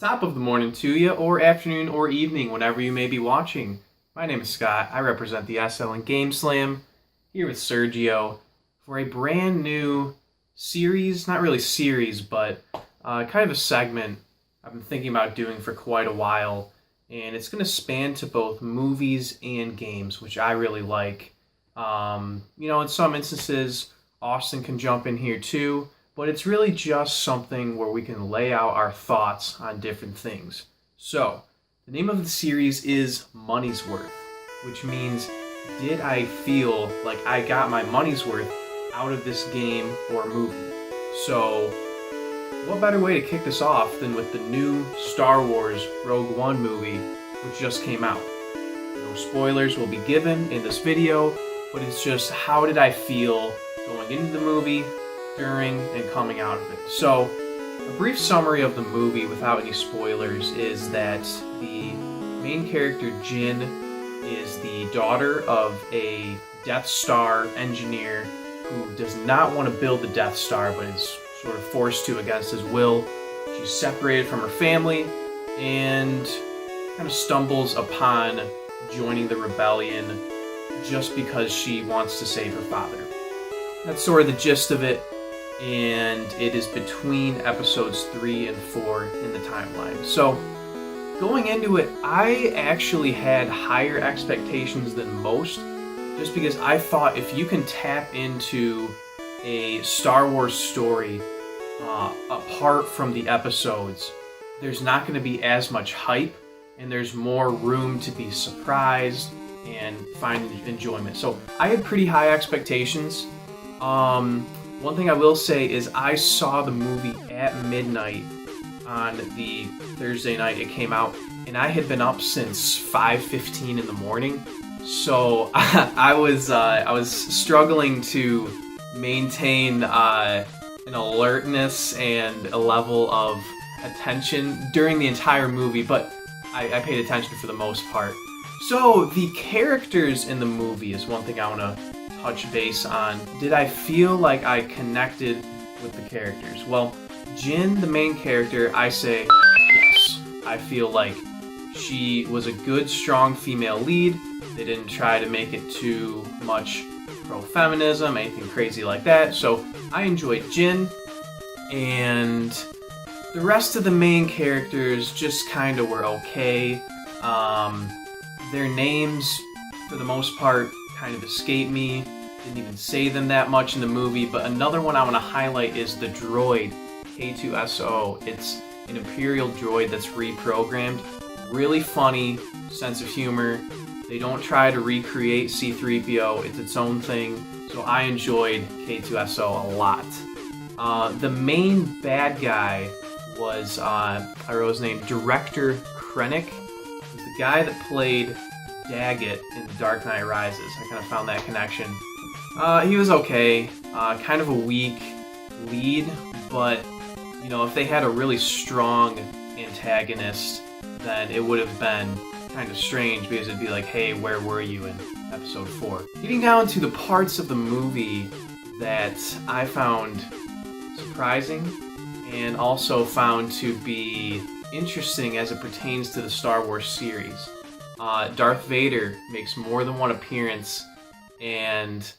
Top of the morning to you, or afternoon or evening, whenever you may be watching. My name is Scott. I represent the SL in GameSLAM, here with Sergio, for a brand new series, not really series, but kind of a segment I've been thinking about doing for quite a while, and it's going to span to both movies and games, which I really like. In some instances, Austin can jump in here too, but it's really just something where we can lay out our thoughts on different things. So, the name of the series is Money's Worth, which means, did I feel like I got my money's worth out of this game or movie? So, what better way to kick this off than with the new Star Wars Rogue One movie, which just came out. No spoilers will be given in this video, but it's just how did I feel going into the movie, during, and coming out of it. So, a brief summary of the movie without any spoilers is that the main character, Jin, is the daughter of a Death Star engineer who does not want to build the Death Star, but is sort of forced to against his will. She's separated from her family and kind of stumbles upon joining the rebellion just because she wants to save her father. That's sort of the gist of it, and it is between episodes 3 and 4 in the timeline. So, going into it, I actually had higher expectations than most, just because I thought if you can tap into a Star Wars story apart from the episodes, there's not going to be as much hype, and there's more room to be surprised and find enjoyment. So I had pretty high expectations. One thing I will say is I saw the movie at midnight on the Thursday night it came out, and I had been up since 5:15 in the morning. So I was struggling to maintain an alertness and a level of attention during the entire movie, but I paid attention for the most part. So the characters in the movie is one thing I want to touch base on. Did I feel like I connected with the characters? Well, Jin, the main character, I say yes. I feel like she was a good, strong female lead. They didn't try to make it too much pro-feminism, anything crazy like that. So I enjoyed Jin, and the rest of the main characters just kind of were okay. Their names, for the most part, kind of escaped me. Didn't even say them that much in the movie. But another one I want to highlight is the droid, K2SO. It's an Imperial droid that's reprogrammed. Really funny, sense of humor. They don't try to recreate C-3PO. It's its own thing. So I enjoyed K2SO a lot. The main bad guy was, I wrote his name, Director Krennic. He's the guy that played Daggett in The Dark Knight Rises. I kind of found that connection. He was okay. Kind of a weak lead, but, if they had a really strong antagonist, then it would have been kind of strange, because it'd be like, hey, where were you in episode 4? Getting down to the parts of the movie that I found surprising and also found to be interesting as it pertains to the Star Wars series. Darth Vader makes more than one appearance, and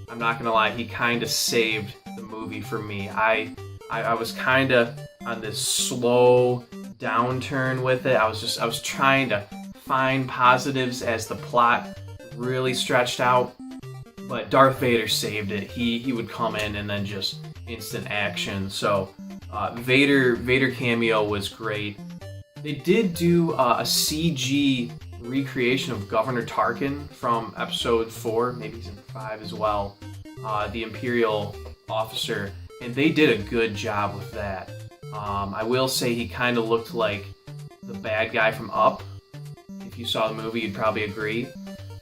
I'm not gonna lie, he kind of saved the movie for me. I was kind of on this slow downturn with it. I was trying to find positives as the plot really stretched out, but Darth Vader saved it. He would come in and then just instant action. So Vader cameo was great. They did do a CG recreation of Governor Tarkin from episode 4, maybe he's in 5 as well, the Imperial officer, and they did a good job with that. I will say he kind of looked like the bad guy from Up. If you saw the movie, you'd probably agree.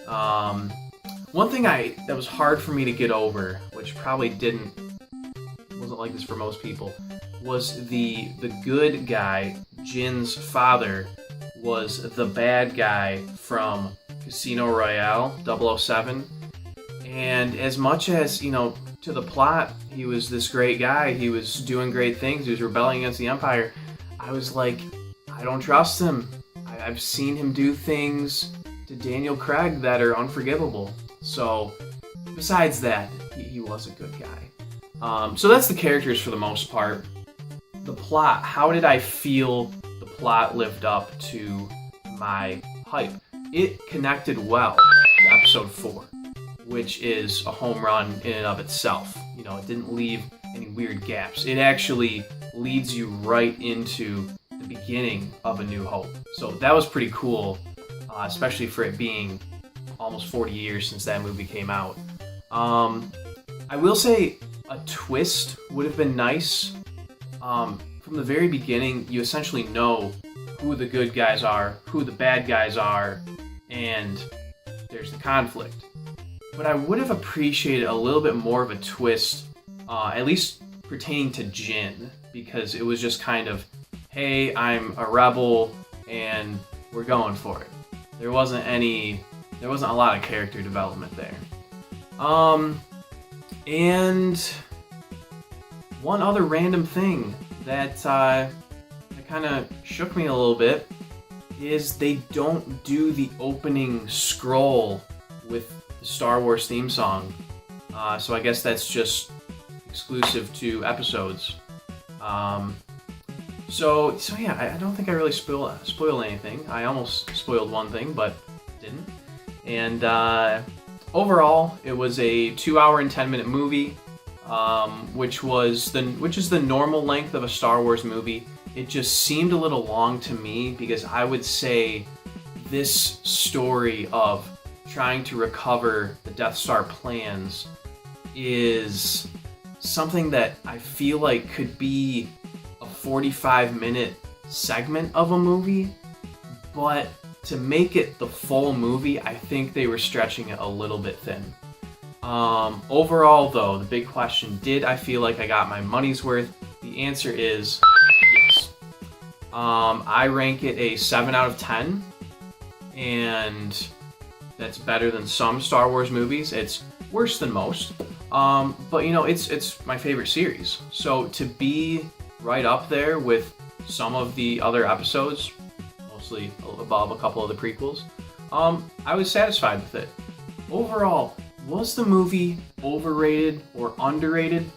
One thing that was hard for me to get over, which probably wasn't like this for most people, was the good guy, Jin's father, was the bad guy from Casino Royale, 007. And as much as, to the plot, he was this great guy, he was doing great things, he was rebelling against the Empire, I was like, I don't trust him. I've seen him do things to Daniel Craig that are unforgivable. So, besides that, he was a good guy. So that's the characters for the most part. The plot, how did I feel the plot lived up to my hype? It connected well to episode 4, which is a home run in and of itself. You know, it didn't leave any weird gaps. It actually leads you right into the beginning of A New Hope. So that was pretty cool, especially for it being almost 40 years since that movie came out. I will say a twist would have been nice. From the very beginning, you essentially know who the good guys are, who the bad guys are, and there's the conflict. But I would have appreciated a little bit more of a twist, at least pertaining to Jin, because it was just kind of, hey, I'm a rebel, and we're going for it. There wasn't a lot of character development there. And one other random thing that kind of shook me a little bit is they don't do the opening scroll with the Star Wars theme song. So I guess that's just exclusive to episodes. So yeah, I don't think I really spoiled anything. I almost spoiled one thing, but didn't. And overall, it was a 2-hour and 10-minute movie, which is the normal length of a Star Wars movie. It just seemed a little long to me because I would say this story of trying to recover the Death Star plans is something that I feel like could be a 45-minute segment of a movie, but to make it the full movie, I think they were stretching it a little bit thin. Overall, though, the big question, did I feel like I got my money's worth? The answer is yes. I rank it a 7 out of 10, and that's better than some Star Wars movies. It's worse than most, but you know, it's my favorite series. So to be right up there with some of the other episodes, mostly above a couple of the prequels, I was satisfied with it. Overall, was the movie overrated or underrated?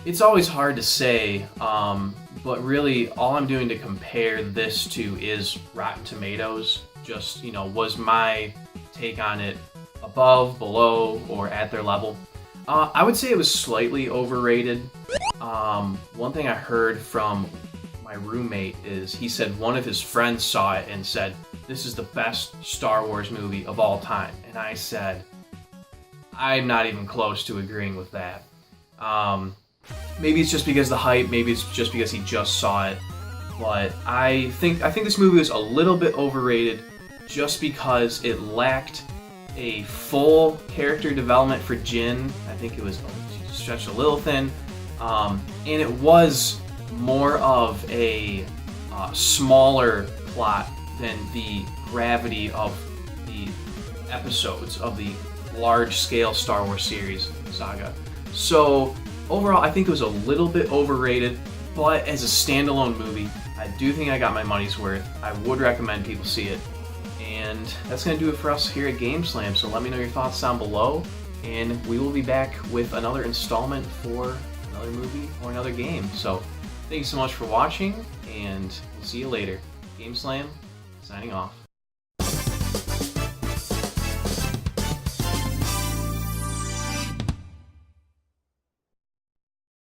It's always hard to say, but really all I'm doing to compare this to is Rotten Tomatoes. Just, you know, was my take on it above, below, or at their level? I would say it was slightly overrated. One thing I heard from my roommate is he said one of his friends saw it and said, this is the best Star Wars movie of all time. And I said, I'm not even close to agreeing with that. Maybe it's just because of the hype, maybe it's just because he just saw it, but I think this movie was a little bit overrated just because it lacked a full character development for Jin. I think it was stretched a little thin, and it was more of a smaller plot than the gravity of the episodes of the large-scale Star Wars series saga. So overall, I think it was a little bit overrated, but as a standalone movie, I do think I got my money's worth. I would recommend people see it. And that's going to do it for us here at GameSLAM. So let me know your thoughts down below, and we will be back with another installment for another movie or another game. So thank you so much for watching, and we'll see you later. GameSLAM, signing off.